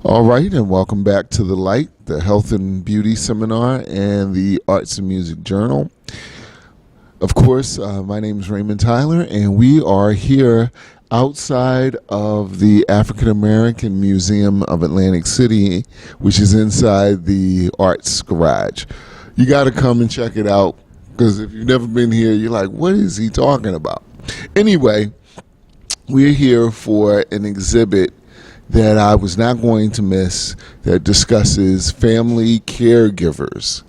All right, and welcome back to The Light, the Health and Beauty Seminar and the Arts and Music Journal. Of course, my name is Raymond Tyler, and we are here outside of the African American Museum of Atlantic City, which is inside the Arts Garage. You got to come and check it out, because if you've never been here, you're like, what is he talking about? Anyway, we're here for an exhibit that I was not going to miss that discusses family caregivers.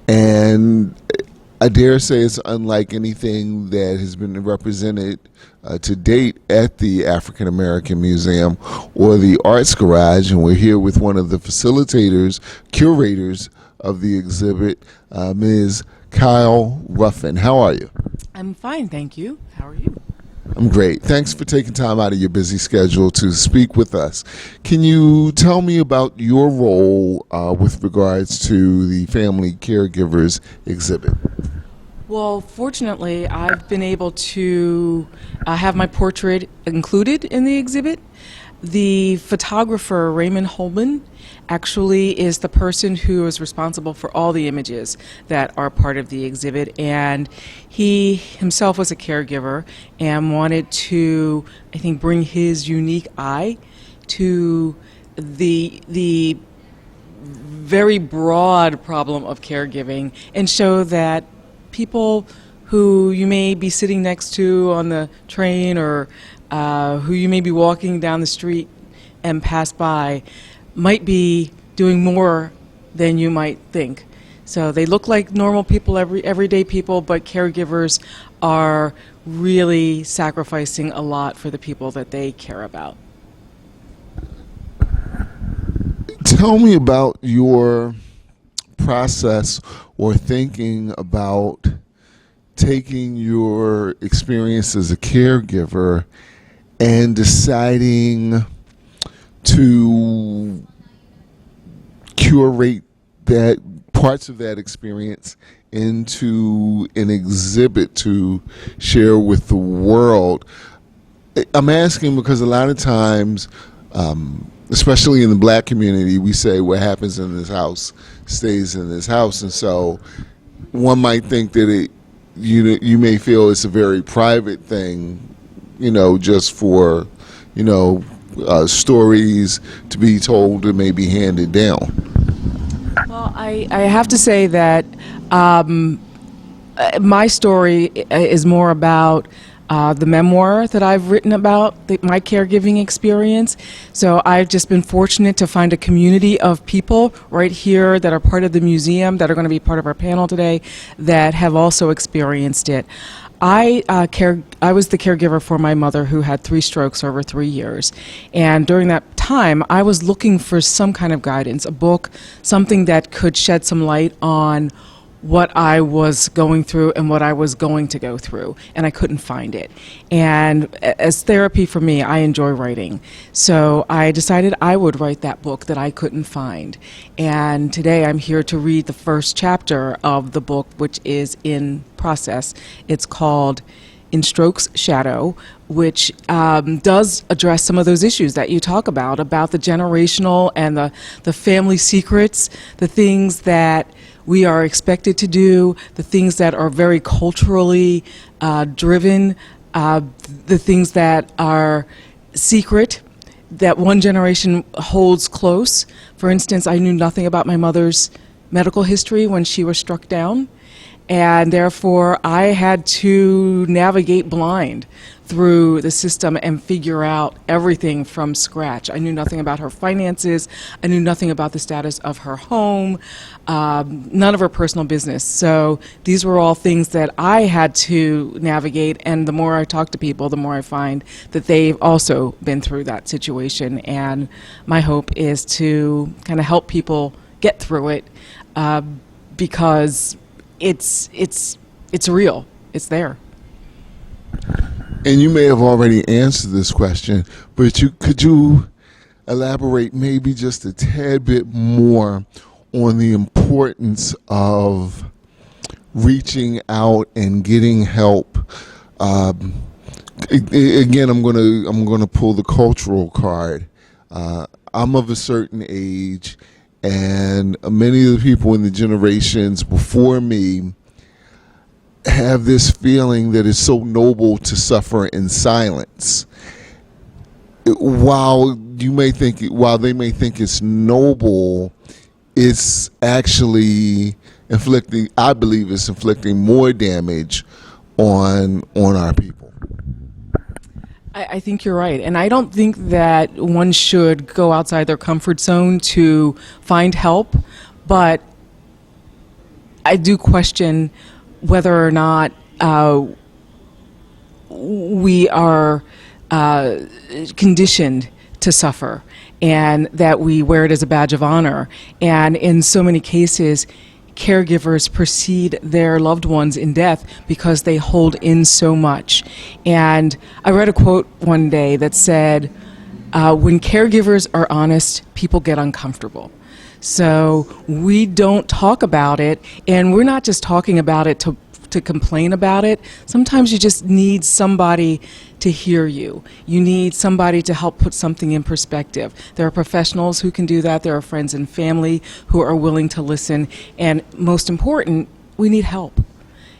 And I dare say it's unlike anything that has been represented to date at the African American Museum or the Arts Garage. And we're here with one of the facilitators, curators of the exhibit, Ms. Kyle Ruffin. How are you? I'm fine, thank you. How are you? I'm great. Thanks for taking time out of your busy schedule to speak with us. Can you tell me about your role with regards to the Family Caregivers exhibit? Well, fortunately, I've been able to have my portrait included in the exhibit. The photographer, Raymond Holman, actually is the person who is responsible for all the images that are part of the exhibit, and he himself was a caregiver and wanted to, I think, bring his unique eye to the very broad problem of caregiving and show that people who you may be sitting next to on the train or who you may be walking down the street and pass by might be doing more than you might think. So they look like normal people, everyday people, but caregivers are really sacrificing a lot for the people that they care about. Tell me about your process or thinking about taking your experience as a caregiver and deciding to curate that parts of that experience into an exhibit to share with the world. I'm asking because a lot of times, especially in the Black community, we say what happens in this house stays in this house, and so one might think that you may feel it's a very private thing, just for stories to be told and maybe handed down. Well, I have to say that my story is more about the memoir that I've written about my caregiving experience. So I've just been fortunate to find a community of people right here that are part of the museum, that are going to be part of our panel today, that have also experienced it. I was the caregiver for my mother who had 3 strokes over 3 years. And during that time, I was looking for some kind of guidance, a book, something that could shed some light on what I was going through and what I was going to go through, and I couldn't find it. And as therapy for me, I enjoy writing. So I decided I would write that book that I couldn't find. And today I'm here to read the first chapter of the book, which is in process. It's called In Stroke's Shadow, which does address some of those issues that you talk about the generational and the family secrets, the things that we are expected to do, the things that are very culturally driven, the things that are secret, that one generation holds close. For instance, I knew nothing about my mother's medical history when she was struck down, and therefore I had to navigate blind through the system and figure out everything from scratch. I knew nothing about her finances. I knew nothing about the status of her home, none of her personal business. So these were all things that I had to navigate, and the more I talk to people, the more I find that they've also been through that situation. And my hope is to kind of help people get through it, because it's real. It's there. And you may have already answered this question, but could you elaborate maybe just a tad bit more on the importance of reaching out and getting help? Again, I'm gonna pull the cultural card. I'm of a certain age, and many of the people in the generations before me have this feeling that it's so noble to suffer in silence. While they may think it's noble, it's actually inflicting, I believe it's inflicting more damage on our people. I think you're right. And I don't think that one should go outside their comfort zone to find help. But I do question whether or not we are conditioned to suffer and that we wear it as a badge of honor. And in so many cases, caregivers precede their loved ones in death because they hold in so much. And I read a quote one day that said, when caregivers are honest, people get uncomfortable. So we don't talk about it, and we're not just talking about it to complain about it. Sometimes you just need somebody to hear you. You need somebody to help put something in perspective. There are professionals who can do that. There are friends and family who are willing to listen. And most important, we need help.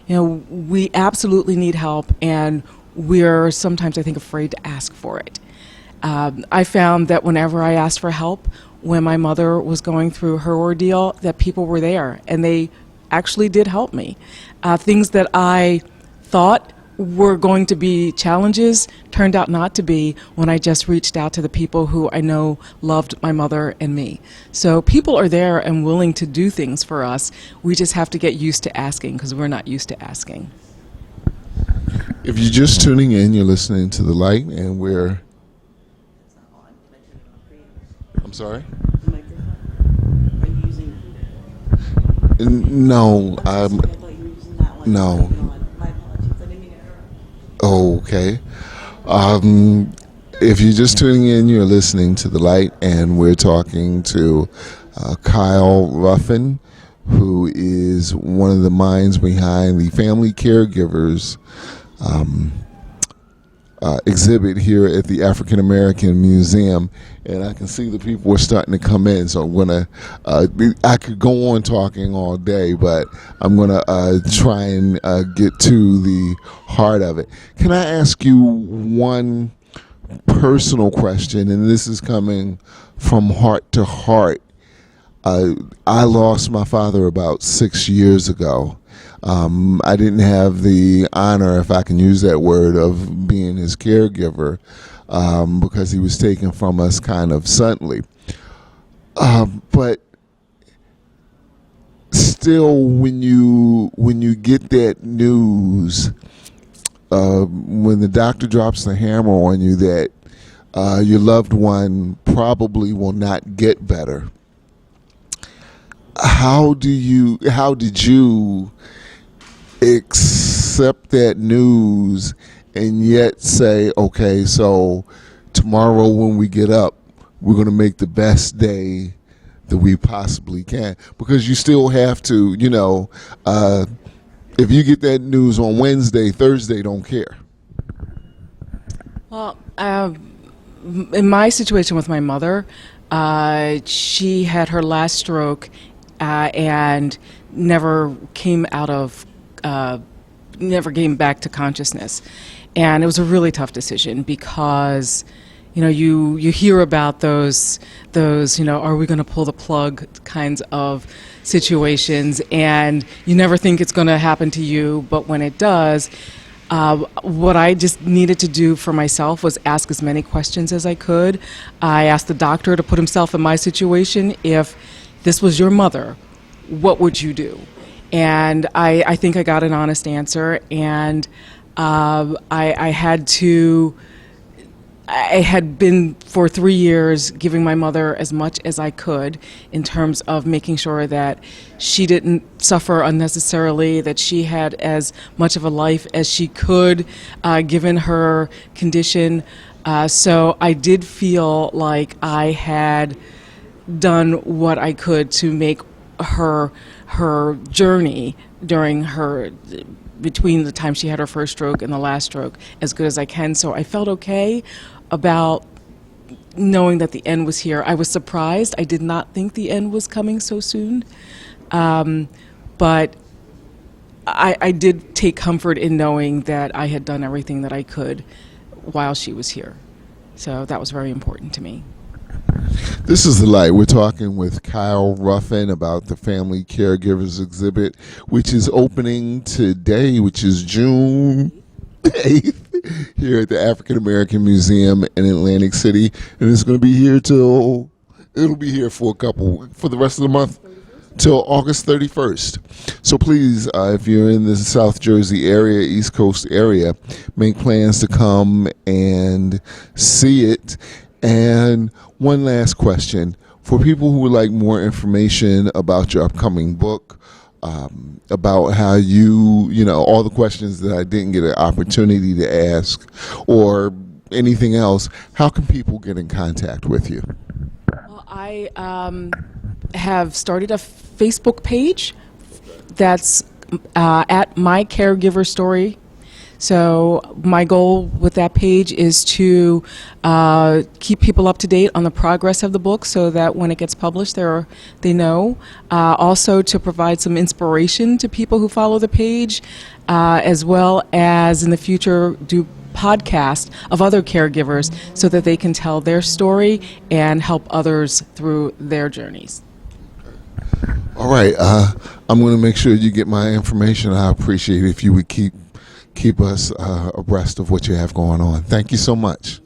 You know, we absolutely need help, and we're sometimes, I think, afraid to ask for it. I found that whenever I asked for help, when my mother was going through her ordeal, that people were there, and they actually did help me. Things that I thought were going to be challenges turned out not to be when I just reached out to the people who I know loved my mother and me. So people are there and willing to do things for us. We just have to get used to asking, because we're not used to asking. If you're just tuning in, you're listening to The Light, and we're... I'm sorry? No, no. Okay. If you're just tuning in, you're listening to The Light, and we're talking to Kyle Ruffin, who is one of the minds behind the Family Caregivers exhibit here at the African American Museum. And I can see the people are starting to come in, so I'm gonna I could go on talking all day, but I'm gonna try and get to the heart of it. Can I ask you one personal question, and this is coming from heart to heart? I lost my father about 6 years ago. I didn't have the honor, if I can use that word, of being his caregiver because he was taken from us kind of suddenly. But still, when you get that news, when the doctor drops the hammer on you that your loved one probably will not get better, how did you accept that news and yet say, okay, so tomorrow when we get up, we're going to make the best day that we possibly can? Because you still have to, if you get that news on Wednesday, Thursday don't care. Well, in my situation with my mother, she had her last stroke and never came back to consciousness. And it was a really tough decision because, you hear about those, are we going to pull the plug kinds of situations, and you never think it's going to happen to you, but when it does, what I just needed to do for myself was ask as many questions as I could. I asked the doctor to put himself in my situation. If this was your mother, what would you do? And I think I got an honest answer, and I had been for 3 years giving my mother as much as I could in terms of making sure that she didn't suffer unnecessarily, that she had as much of a life as she could given her condition. So I did feel like I had done what I could to make her journey between the time she had her first stroke and the last stroke as good as I can. So I felt okay about knowing that the end was here. I was surprised. I did not think the end was coming so soon. But I did take comfort in knowing that I had done everything that I could while she was here. So that was very important to me. This is The Light. We're talking with Kyle Ruffin about the Family Caregivers exhibit, which is opening today, which is June 8th, here at the African American Museum in Atlantic City. And it's going to be here it'll be here for the rest of the month, till August 31st. So please, if you're in the South Jersey area, East Coast area, make plans to come and see it. And one last question. For people who would like more information about your upcoming book, about how all the questions that I didn't get an opportunity to ask, or anything else, how can people get in contact with you? Well, I have started a Facebook page that's at My Caregiver Story. So my goal with that page is to keep people up to date on the progress of the book so that when it gets published, they know. Also to provide some inspiration to people who follow the page, as well as in the future do podcasts of other caregivers so that they can tell their story and help others through their journeys. All right. I'm going to make sure you get my information. I appreciate it if you would keep us abreast of what you have going on. Thank you so much.